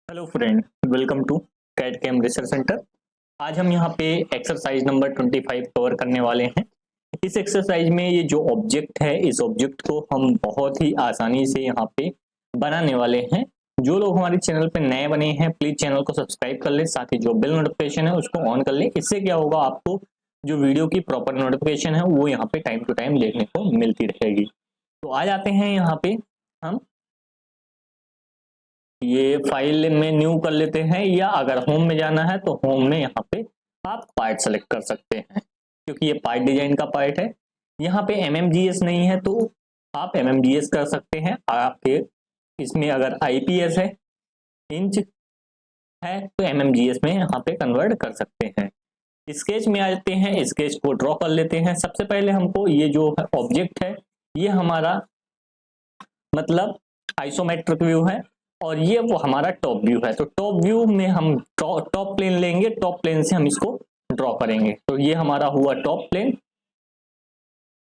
Hello friend, welcome to cat cam research centre. आज हम यहाँ पे एक्सरसाइज नंबर 25 कवर करने वाले हैं। इस एक्सरसाइज में ये जो ऑब्जेक्ट है, इस ऑब्जेक्ट को हम बहुत ही आसानी से यहाँ पे बनाने वाले हैं। जो लोग हमारे चैनल पे नए बने हैं, प्लीज चैनल को सब्सक्राइब कर ले, साथ ही जो बेल नोटिफिकेशन है उसको ऑन कर ले। इससे क्या होगा, आपको जो वीडियो की प्रॉपर नोटिफिकेशन है वो यहाँ पे टाइम टू टाइम देखने को मिलती रहेगी। तो आ जाते हैं यहाँ पे हम ये फाइल में न्यू कर लेते हैं, या अगर होम में जाना है तो होम में यहाँ पे आप पार्ट सेलेक्ट कर सकते हैं, क्योंकि ये पार्ट डिजाइन का पार्ट है। यहाँ पे एमएमजीएस नहीं है तो आप एमएमजीएस कर सकते हैं। आपके इसमें अगर आईपीएस है, इंच है, तो एमएमजीएस में यहाँ पे कन्वर्ट कर सकते हैं। स्केच में आ जाते हैं, स्केच को ड्रॉ कर लेते हैं। सबसे पहले हमको ये जो ऑब्जेक्ट है, ये हमारा मतलब आइसोमेट्रिक व्यू है, और ये वो हमारा टॉप व्यू है। तो टॉप व्यू में हम टॉप प्लेन लेंगे, टॉप प्लेन से हम इसको ड्रॉ करेंगे। तो ये हमारा हुआ टॉप प्लेन।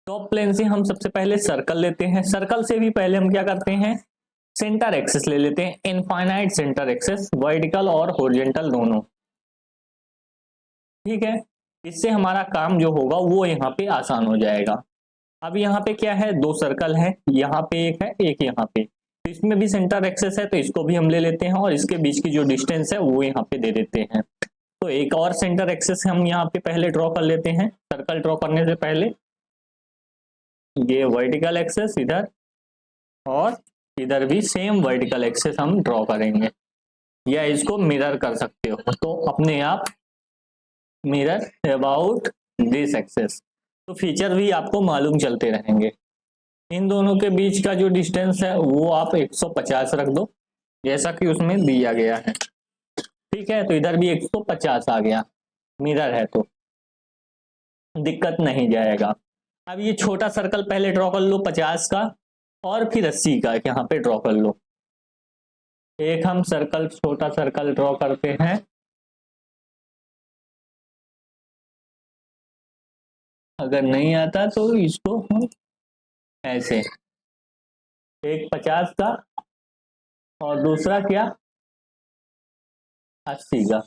टॉप प्लेन से हम सबसे पहले सर्कल लेते हैं। सर्कल से भी पहले हम क्या करते हैं, सेंटर एक्सिस ले लेते हैं, इनफाइनाइट सेंटर एक्सिस, वर्टिकल और हॉरिजॉन्टल दोनों। ठीक है, इससे हमारा काम जो होगा वो यहाँ पे आसान हो जाएगा। अब यहाँ पे क्या है, दो सर्कल है, यहाँ पे एक है, एक यहाँ पे। तो इसमें भी सेंटर एक्सेस है, तो इसको भी हम ले लेते हैं, और इसके बीच की जो डिस्टेंस है वो यहाँ पे दे देते हैं। तो एक और सेंटर एक्सेस हम यहाँ पे पहले ड्रॉ कर लेते हैं। सर्कल ड्रॉ करने से पहले ये वर्टिकल एक्सेस इधर, और इधर भी सेम वर्टिकल एक्सेस हम ड्रॉ करेंगे, या इसको मिरर कर सकते हो, तो अपने आप मिरर अबाउट दिस एक्सेस। तो फीचर भी आपको मालूम चलते रहेंगे। इन दोनों के बीच का जो डिस्टेंस है वो आप 150 रख दो, जैसा कि उसमें दिया गया है। ठीक है, तो इधर भी 150 आ गया, मिरर है तो दिक्कत नहीं जाएगा। अब ये छोटा सर्कल पहले ड्रॉ कर लो 50 का, और फिर 80 का यहाँ पे ड्रॉ कर लो। एक हम सर्कल, छोटा सर्कल ड्रॉ करते हैं। अगर नहीं आता तो इसको हम ऐसे, एक 50 का और दूसरा क्या, 80 का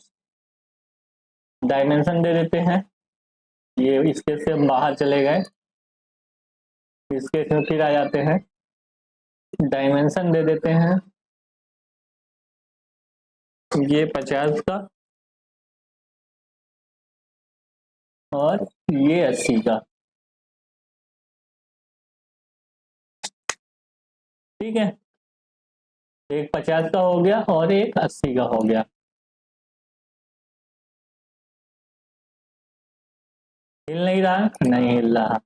डायमेंशन दे देते हैं। ये इसके से हम बाहर चले गए, इसके से फिर आ जाते हैं, डायमेंशन दे देते हैं, ये 50 का और ये 80 का। ठीक है, एक 50 का हो गया और एक 80 का हो गया। हिल नहीं रहा, नहीं हिल रहा।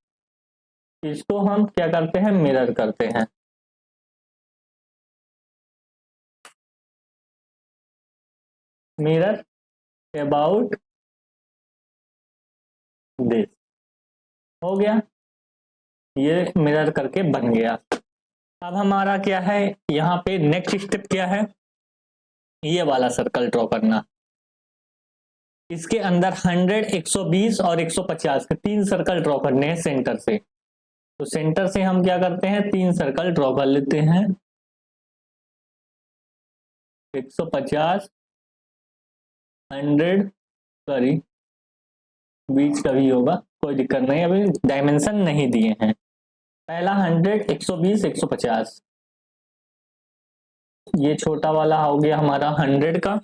इसको हम क्या करते हैं, मिरर करते हैं। मिरर अबाउट दिस हो गया, ये मिरर करके बन गया। अब हमारा क्या है, यहाँ पे नेक्स्ट स्टेप क्या है, ये वाला सर्कल ड्रॉ करना। इसके अंदर 100, 120 और 150 के तीन सर्कल ड्रॉ करने हैं सेंटर से। तो सेंटर से हम क्या करते हैं, तीन सर्कल ड्रॉ कर लेते हैं। 150, 100, सॉरी बीच का भी होगा, कोई दिक्कत नहीं, अभी डायमेंशन नहीं दिए हैं। पहला 100, 120, 150। ये छोटा वाला हो गया हमारा 100 का,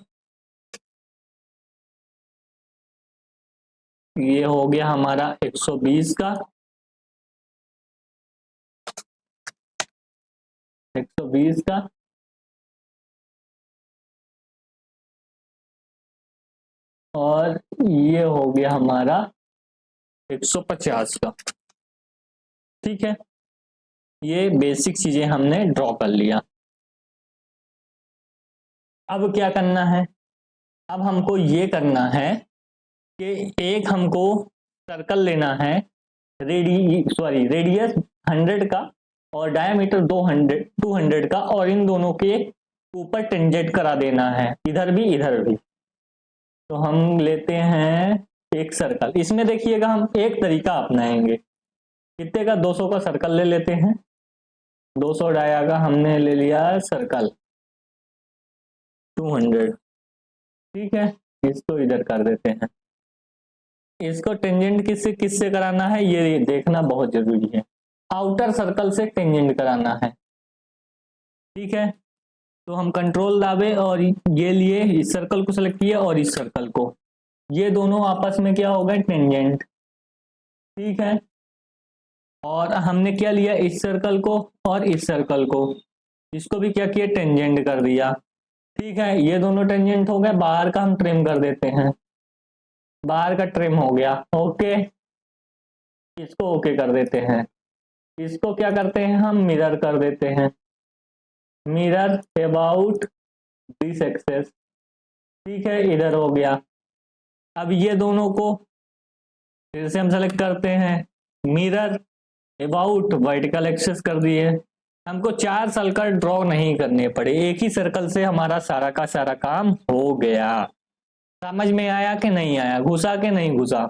ये हो गया हमारा 120 का, 120 का, और ये हो गया हमारा 150 का। ठीक है, ये बेसिक चीजें हमने ड्रॉ कर लिया। अब क्या करना है, अब हमको ये करना है कि एक हमको सर्कल लेना है, रेडियस 100 का और डायमीटर 200 का, और इन दोनों के ऊपर टेंजेंट करा देना है, इधर भी इधर भी। तो हम लेते हैं एक सर्कल, इसमें देखिएगा हम एक तरीका अपनाएंगे। कितने का, 200 का सर्कल ले लेते हैं। 200 डाया का हमने ले लिया सर्कल। 200। ठीक है, इसको इधर कर देते हैं। इसको टेंजेंट किससे किससे कराना है ये देखना बहुत जरूरी है। आउटर सर्कल से टेंजेंट कराना है। ठीक है, तो हम कंट्रोल दाबे और ये लिए, इस सर्कल को सेलेक्ट किया और इस सर्कल को, ये दोनों आपस में क्या हो गए, टेंजेंट। ठीक है, और हमने क्या लिया, इस सर्कल को और इस सर्कल को, इसको भी क्या किया, टेंजेंट कर दिया। ठीक है, ये दोनों टेंजेंट हो गए, बाहर का हम ट्रिम कर देते हैं, बाहर का ट्रिम हो गया। ओके, इसको ओके कर देते हैं। इसको क्या करते हैं, हम मिरर कर देते हैं, मिरर अबाउट दिस एक्सेस। ठीक है, इधर हो गया। अब ये दोनों को फिर से हम सेलेक्ट करते हैं, मिरर अबाउट वर्टिकल एक्सेस कर दिए। हमको 4 सर्कल ड्रॉ नहीं करने पड़े, एक ही सर्कल से हमारा सारा का सारा काम हो गया। समझ में आया कि नहीं आया, घुसा के नहीं घुसा।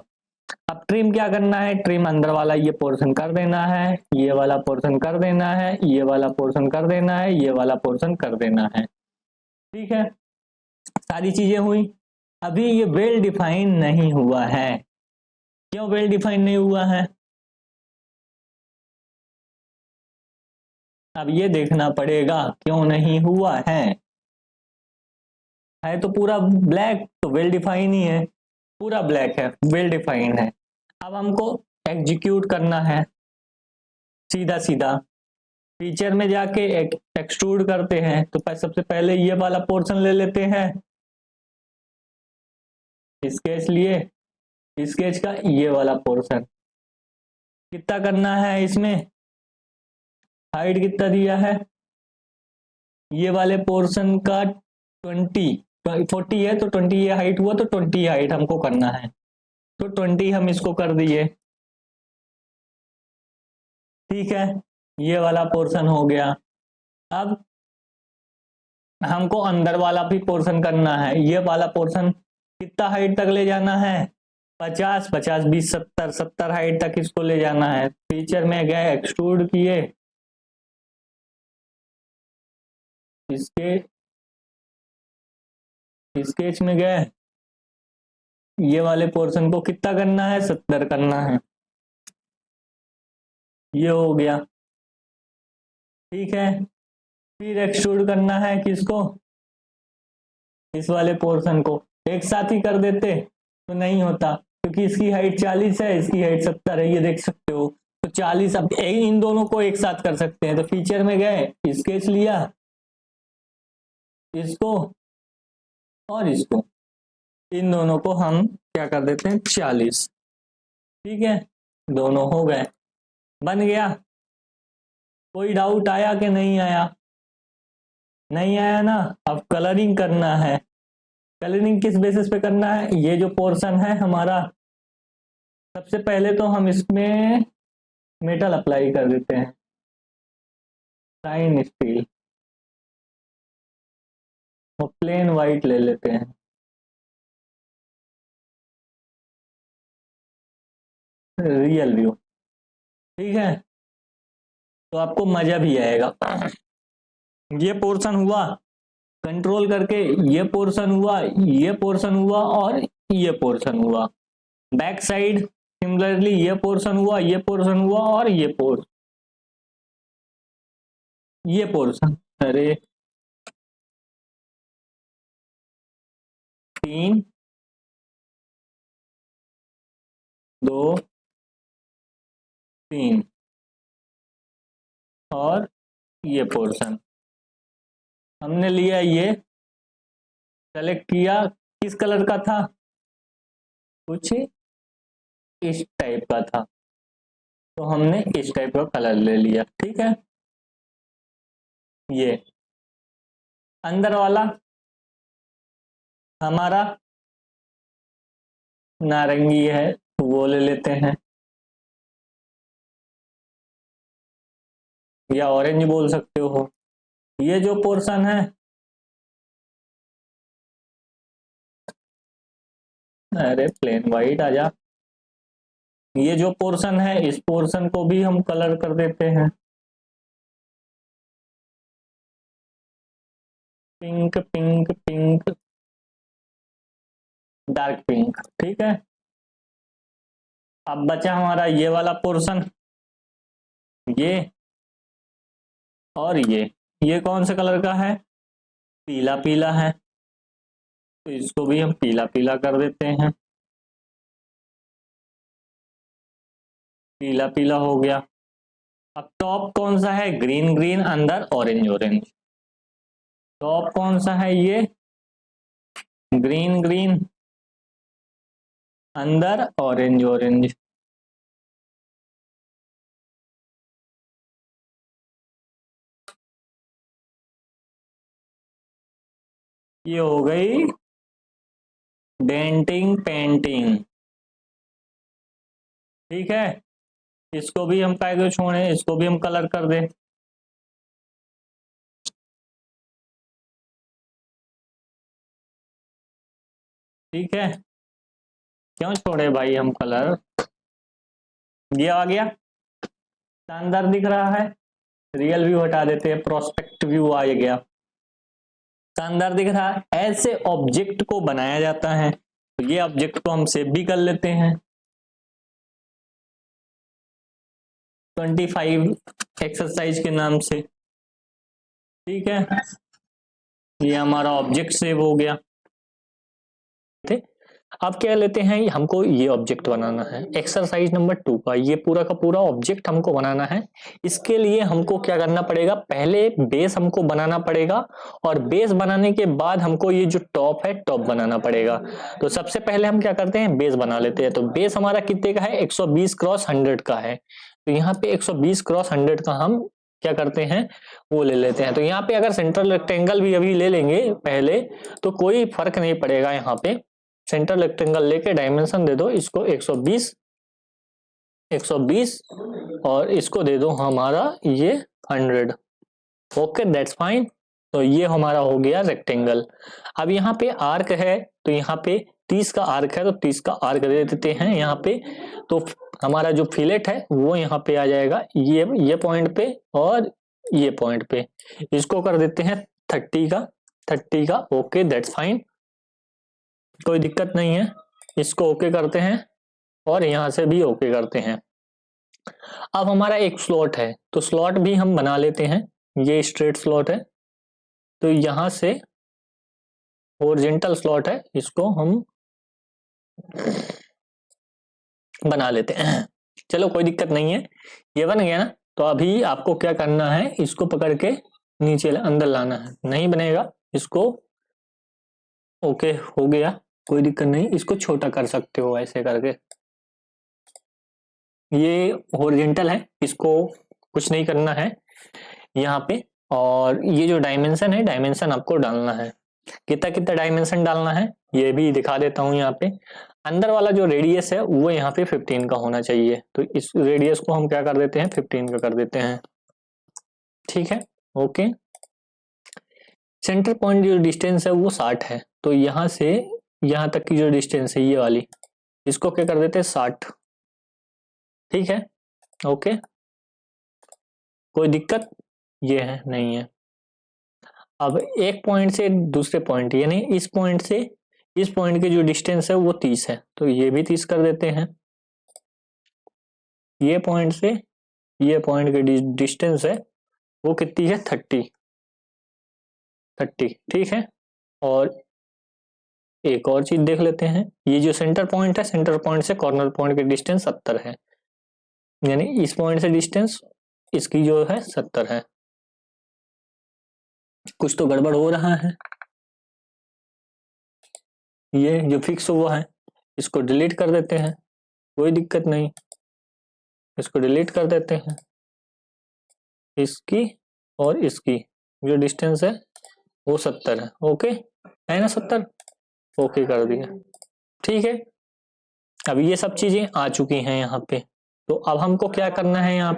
अब ट्रिम क्या करना है, ट्रिम अंदर वाला ये पोर्शन कर देना है, ये वाला पोर्शन कर देना है, ये वाला पोर्शन कर देना है, ये वाला पोर्शन कर देना है। ठीक है, सारी चीजें हुई। अभी ये वेल डिफाइन नहीं हुआ है। क्यों वेल डिफाइन नहीं हुआ है, अब ये देखना पड़ेगा क्यों नहीं हुआ है तो पूरा ब्लैक, तो वेल डिफाइन ही है, पूरा ब्लैक है, वेल डिफाइंड है। अब हमको एग्जीक्यूट करना है सीधा सीधा, फीचर में जाके एक्सट्रूड करते हैं। तो सबसे पहले ये वाला पोर्शन ले लेते हैं, स्केच लिए, स्केच का ये वाला पोर्शन कितना करना है, इसमें हाइट कितना दिया है, ये वाले पोर्शन का 40 है, तो 20 ये हाइट हुआ, तो 20 हाइट हमको करना है, तो 20 हम इसको कर दिए। ठीक है, ये वाला पोर्शन हो गया। अब हमको अंदर वाला भी पोर्शन करना है, ये वाला पोर्शन कितना हाइट तक ले जाना है, 50 50 20 70 70 हाइट तक इसको ले जाना है। फीचर में गए, एक्सट्रूड किए, इसके स्केच में गए, ये वाले पोर्शन को कितना करना है, 70 करना है, ये हो गया। ठीक है, फिर एक्सट्रूड करना है किसको, इस वाले पोर्शन को, एक साथ ही कर देते तो नहीं होता, क्योंकि इसकी हाइट 40 है, इसकी हाइट 70 है, ये देख सकते हो। तो 40, अब इन दोनों को एक साथ कर सकते हैं, तो फीचर में गए, स्केच लिया, इसको और इसको, इन दोनों को हम क्या कर देते हैं, 40। ठीक है, दोनों हो गए, बन गया। कोई डाउट आया कि नहीं आया, नहीं आया ना। अब कलरिंग करना है, कलरिंग किस बेसिस पे करना है, ये जो पोर्शन है हमारा, सबसे पहले तो हम इसमें मेटल अप्लाई कर देते हैं, शाइन स्टील, और प्लेन वाइट ले लेते हैं, रियल व्यू। ठीक है, तो आपको मजा भी आएगा। ये पोर्शन हुआ, कंट्रोल करके ये पोर्शन हुआ, ये पोर्शन हुआ और ये पोर्शन हुआ। बैक साइड सिमिलरली ये पोर्शन हुआ, ये पोर्शन हुआ और ये पोर्शन, अरे 3 2 3 और ये पोर्शन हमने लिया, ये सेलेक्ट किया, किस कलर का था, कुछ इस टाइप का था, तो हमने इस टाइप का कलर ले लिया। ठीक है, ये अंदर वाला हमारा नारंगी है, वो ले लेते हैं, या ऑरेंज बोल सकते हो। ये जो पोर्शन है, अरे प्लेन वाइट आजा, ये जो पोर्शन है, इस पोर्शन को भी हम कलर कर देते हैं। Pink pink pink, dark pink. ठीक है, अब बचा हमारा ये वाला पोर्शन, ये और ये कौन से कलर का है? पीला पीला है, तो इसको भी हम पीला पीला कर देते हैं। पीला पीला हो गया। अब टॉप कौन सा है? ग्रीन ग्रीन, अंदर ऑरेंज ऑरेंज। टॉप कौन सा है? ये ग्रीन ग्रीन, अंदर ऑरेंज ऑरेंज। ये हो गई डेंटिंग पेंटिंग। ठीक है, इसको भी हम काय को छोड़े, इसको भी हम कलर कर दें। ठीक है, क्यों छोड़े भाई हम कलर? ये आ गया, शानदार दिख रहा है। रियल व्यू हटा देते हैं, प्रोस्पेक्ट व्यू आ गया, शानदार दिख रहा है। ऐसे ऑब्जेक्ट को बनाया जाता है। तो ये ऑब्जेक्ट को हम सेव भी कर लेते हैं। 25 एक्सरसाइज के नाम से। ठीक है, ये हमारा ऑब्जेक्ट सेव हो गया। अब क्या लेते हैं, हमको ये ऑब्जेक्ट बनाना है एक्सरसाइज नंबर 2 का। ये पूरा का पूरा ऑब्जेक्ट हमको बनाना है। इसके लिए हमको क्या करना पड़ेगा, पहले बेस हमको बनाना पड़ेगा, और बेस बनाने के बाद हमको ये जो टॉप है टॉप बनाना पड़ेगा। तो सबसे पहले हम क्या करते हैं, बेस बना लेते हैं। तो बेस हमारा कितने का है? 120 क्रॉस 100 का है। तो यहाँ पे 120 क्रॉस 100 का हम क्या करते हैं, वो ले लेते हैं। तो यहाँ पे अगर सेंट्रल रेक्टेंगल भी अभी ले लेंगे पहले, तो कोई फर्क नहीं पड़ेगा। यहाँ पे सेंट्रल रेक्टेंगल लेके डायमेंशन दे दो इसको 120 120, और इसको दे दो हमारा ये 100। Okay, that's fine. तो ये हमारा हो गया रेक्टेंगल। अब यहाँ पे आर्क है, तो यहाँ पे 30 का आर्क है, तो 30 का आर्क दे देते हैं यहाँ पे। तो हमारा जो फिलेट है वो यहाँ पे आ जाएगा, ये पॉइंट पे और ये पॉइंट पे। इसको कर देते हैं 30 का। ओके, दैट्स फाइन, कोई दिक्कत नहीं है। इसको ओके करते हैं और यहां से भी ओके करते हैं। अब हमारा एक स्लॉट है, तो स्लॉट भी हम बना लेते हैं। ये स्ट्रेट स्लॉट है, तो यहां से हॉरिजॉन्टल स्लॉट है, इसको हम बना लेते हैं। चलो, कोई दिक्कत नहीं है, ये बन गया ना। तो अभी आपको क्या करना है, इसको पकड़ के नीचे अंदर लाना है। नहीं बनेगा, इसको ओके हो गया, कोई दिक्कत नहीं। इसको छोटा कर सकते हो ऐसे करके। ये हॉरिजॉन्टल है, इसको कुछ नहीं करना है यहाँ पे। और ये जो डायमेंशन है, डायमेंशन आपको डालना है। कितना कितना डायमेंशन डालना है ये भी दिखा देता हूँ यहाँ पे। अंदर वाला जो रेडियस है वो यहाँ पे 15 का होना चाहिए। तो इस रेडियस को हम क्या कर देते हैं, 15 का कर देते हैं। ठीक है, ओके। सेंटर पॉइंट जो डिस्टेंस है वो 60 है। तो यहाँ से यहाँ तक की जो डिस्टेंस है ये वाली, इसको क्या कर देते हैं, 60। ठीक है, ओके, कोई दिक्कत ये है नहीं है। अब एक पॉइंट से दूसरे पॉइंट, यानी इस पॉइंट से इस पॉइंट की जो डिस्टेंस है वो 30 है, तो ये भी 30 कर देते हैं। ये पॉइंट से ये पॉइंट की डिस्टेंस है वो कितनी है, 30। ठीक है। और एक और चीज देख लेते हैं, ये जो सेंटर पॉइंट है, सेंटर पॉइंट से कॉर्नर पॉइंट की डिस्टेंस 70 है, यानी इस पॉइंट से डिस्टेंस इसकी जो है 70 है। कुछ तो गड़बड़ हो रहा है। ये जो फिक्स हुआ है इसको डिलीट कर देते हैं, कोई दिक्कत नहीं, इसको डिलीट कर देते हैं। इसकी और इसकी जो डिस्टेंस है वो 70 है। ओके है ना, 70। ओके कर दिया। ठीक है, अब ये सब चीजें आ चुकी हैं यहाँ पे। तो अब हमको क्या करना है, यहाँ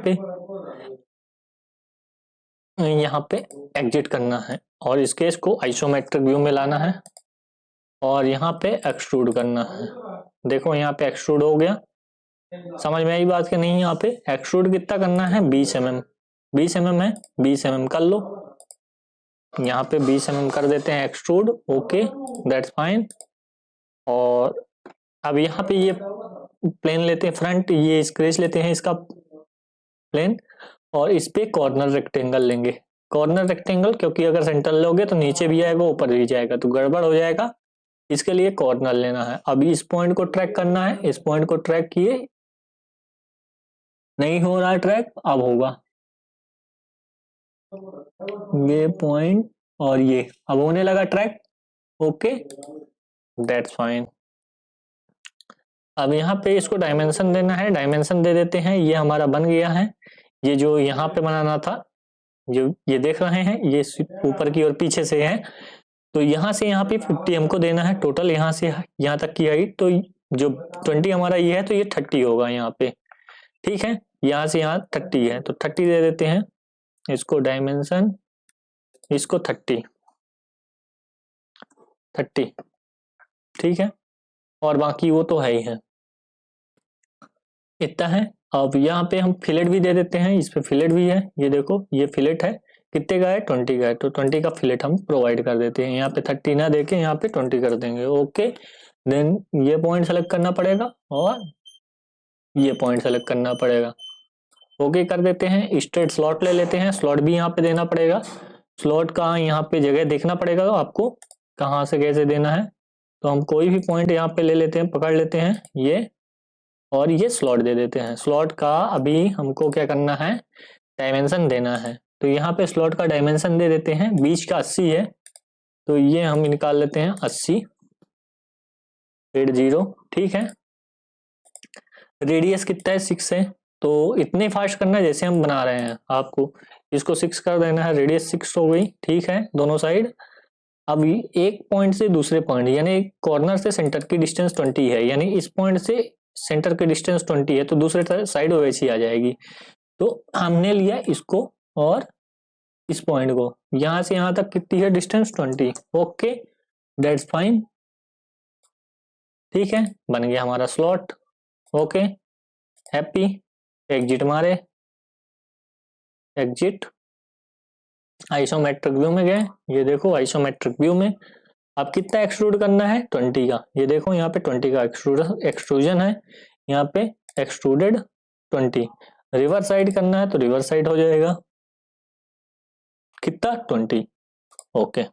पे एग्जिट करना है, और इस केस को आइसोमेट्रिक व्यू में लाना है, और यहाँ पे एक्सट्रूड करना है। देखो यहाँ पे एक्सट्रूड हो गया। समझ में आई बात कि नहीं? यहाँ पे एक्सट्रूड कितना करना है, 20 mm। 20 mm है, 20 mm कर लो। यहाँ पे 20 mm कर देते हैं एक्सट्रूड। Okay that's fine. और अब यहाँ पे ये प्लेन लेते हैं फ्रंट, ये स्क्रेच लेते हैं इसका प्लेन, और इस पे कॉर्नर रेक्टेंगल लेंगे। कॉर्नर रेक्टेंगल क्योंकि अगर सेंटर लोगे तो नीचे भी आएगा ऊपर भी जाएगा तो गड़बड़ हो जाएगा, इसके लिए कॉर्नर लेना है। अभी इस पॉइंट को ट्रैक करना है, इस पॉइंट को ट्रैक किए, नहीं हो रहा है ट्रैक, अब होगा ये पॉइंट और ये अब होने लगा ट्रैक। Okay that's fine. अब यहाँ पे इसको डायमेंशन देना है, डायमेंशन दे देते हैं। ये हमारा बन गया है। ये जो यहाँ पे बनाना था, जो ये देख रहे हैं ये ऊपर की और पीछे से है, तो यहाँ से यहाँ पे 50 हमको देना है टोटल, यहाँ से यहाँ तक की हाइट। तो जो 20 हमारा ये है तो ये 30 होगा यहाँ पे, ठीक है। यहाँ से यहाँ 30 है तो 30 दे देते हैं इसको डायमेंशन, इसको 30 ठीक है। और बाकी वो तो है ही है, इतना है। अब यहाँ पे हम फिलेट भी दे देते हैं, इस पे फिलेट भी है, ये देखो ये फिलेट है, कितने का है 20 का है, तो 20 का फिलेट हम प्रोवाइड कर देते हैं। यहाँ पे 30 ना देके यहाँ पे 20 कर देंगे। ओके देन ये पॉइंट सेलेक्ट करना पड़ेगा और ये पॉइंट सेलेक्ट करना पड़ेगा। ओके कर देते हैं। स्ट्रेट स्लॉट ले लेते हैं, स्लॉट भी यहाँ पे देना पड़ेगा। स्लॉट का यहाँ पे जगह देखना पड़ेगा आपको कहाँ से कैसे देना है। तो हम कोई भी पॉइंट यहाँ पे ले लेते हैं, पकड़ लेते हैं ये, और ये स्लॉट दे देते हैं। स्लॉट का अभी हमको क्या करना है, डायमेंशन देना है। तो यहाँ पे स्लॉट का डायमेंशन दे देते हैं, बीच का 80 है तो ये हम निकाल लेते हैं 80 80, ठीक है। रेडियस कितना है 6 है, तो इतने फास्ट करना है जैसे हम बना रहे हैं, आपको इसको 6 कर देना है, रेडियस 6 हो गई, ठीक है दोनों साइड। अब एक पॉइंट से दूसरे पॉइंट यानी कॉर्नर से सेंटर की डिस्टेंस 20 है, यानी इस पॉइंट से सेंटर की डिस्टेंस 20 है तो दूसरे साइड वैसी आ जाएगी। तो हमने लिया इसको और इस पॉइंट को, यहां से यहां तक कितनी है डिस्टेंस 20। ओके दैट्स फाइन, ठीक है बन गया हमारा स्लॉट। ओके हैप्पी, एग्जिट मारे, एग्जिट, आइसोमेट्रिक व्यू में गए। ये देखो आइसोमेट्रिक व्यू में अब कितना एक्सट्रूड करना है 20 का, ये देखो यहाँ पे 20 का एक्सट्रूजन है, यहाँ पे एक्सट्रूडेड 20। रिवर्स साइड करना है तो रिवर्स साइड हो जाएगा, कितना 20। ओके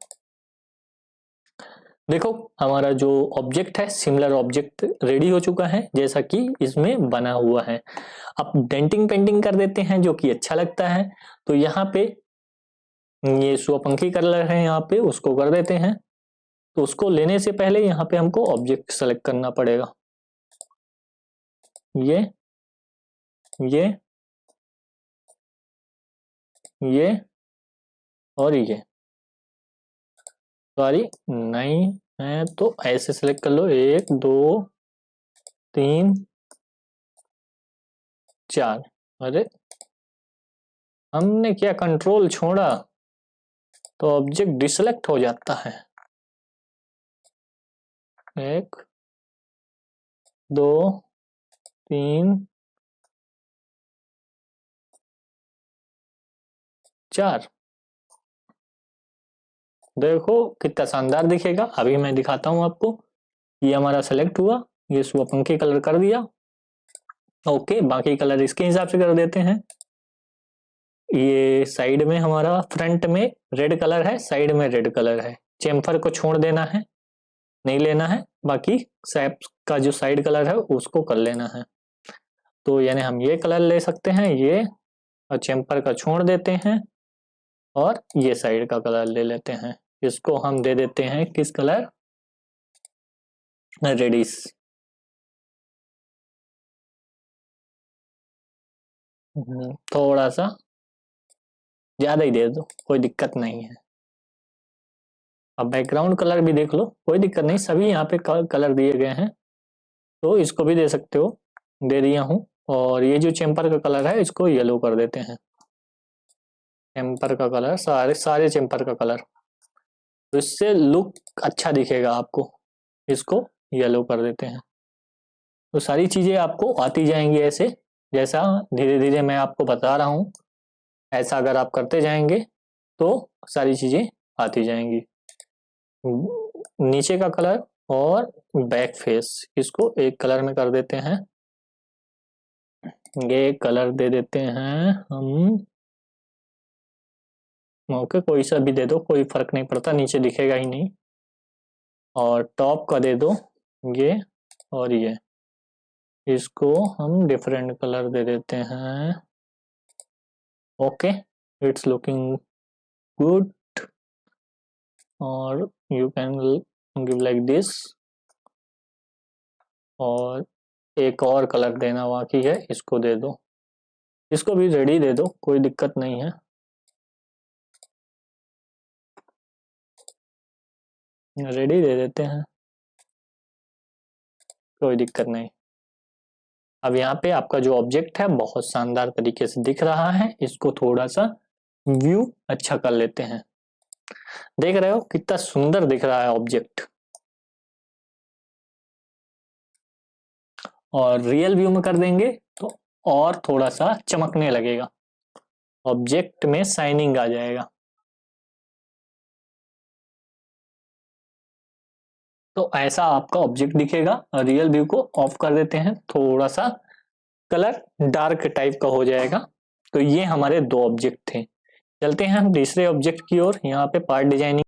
देखो हमारा जो ऑब्जेक्ट है सिमिलर ऑब्जेक्ट रेडी हो चुका है जैसा कि इसमें बना हुआ है। अब डेंटिंग पेंटिंग कर देते हैं जो कि अच्छा लगता है। तो यहाँ पे ये स्वपंखी कलर है, यहाँ पे उसको कर देते हैं। तो उसको लेने से पहले यहाँ पे हमको ऑब्जेक्ट सेलेक्ट करना पड़ेगा, ये और ये, सॉरी नहीं है तो ऐसे सेलेक्ट कर लो, 1 2 3 4। अरे हमने क्या कंट्रोल छोड़ा तो ऑब्जेक्ट डिसेलेक्ट हो जाता है। 1 2 3 4, देखो कितना शानदार दिखेगा। अभी मैं दिखाता हूं आपको, ये हमारा सेलेक्ट हुआ, ये स्वपंखी कलर कर दिया। ओके बाकी कलर इसके हिसाब से कर देते हैं। ये साइड में हमारा फ्रंट में रेड कलर है, साइड में रेड कलर है, चेम्फर को छोड़ देना है, नहीं लेना है, बाकी सैप का जो साइड कलर है उसको कर लेना है। तो यानी हम ये कलर ले सकते हैं, ये, और चेम्पर का छोड़ देते हैं और ये साइड का कलर ले लेते हैं। इसको हम दे देते हैं किस कलर, रेडिश। थोड़ा सा ज्यादा ही दे दो, कोई दिक्कत नहीं है। अब बैकग्राउंड कलर भी देख लो, कोई दिक्कत नहीं, सभी यहाँ पे कलर दिए गए हैं तो इसको भी दे सकते हो, दे दिया हूँ। और ये जो चेम्पर का कलर है इसको येलो कर देते हैं, चेम्पर का कलर, सारे चेम्पर का कलर, तो इससे लुक अच्छा दिखेगा आपको। इसको येलो कर देते हैं। तो सारी चीजें आपको आती जाएंगी ऐसे, जैसा धीरे धीरे मैं आपको बता रहा हूँ, ऐसा अगर आप करते जाएंगे तो सारी चीजें आती जाएंगी। नीचे का कलर और बैक फेस इसको एक कलर में कर देते हैं। ये कलर दे देते हैं हम, ओके कोई सा भी दे दो, कोई फर्क नहीं पड़ता, नीचे दिखेगा ही नहीं। और टॉप का दे दो ये, और ये इसको हम डिफरेंट कलर दे देते हैं। Okay it's looking good. और you can give like this. और एक और कलर देना बाकी है, इसको दे दो, इसको भी रेडी दे दो, कोई दिक्कत नहीं है। रेडी दे देते हैं, कोई दिक्कत नहीं। अब यहाँ पे आपका जो ऑब्जेक्ट है बहुत शानदार तरीके से दिख रहा है, इसको थोड़ा सा व्यू अच्छा कर लेते हैं। देख रहे हो कितना सुंदर दिख रहा है ऑब्जेक्ट। और रियल व्यू में कर देंगे तो और थोड़ा सा चमकने लगेगा, ऑब्जेक्ट में शाइनिंग आ जाएगा। तो ऐसा आपका ऑब्जेक्ट दिखेगा। रियल व्यू को ऑफ कर देते हैं, थोड़ा सा कलर डार्क टाइप का हो जाएगा। तो ये हमारे दो ऑब्जेक्ट थे। चलते हैं हम तीसरे ऑब्जेक्ट की ओर। यहाँ पे पार्ट डिजाइनिंग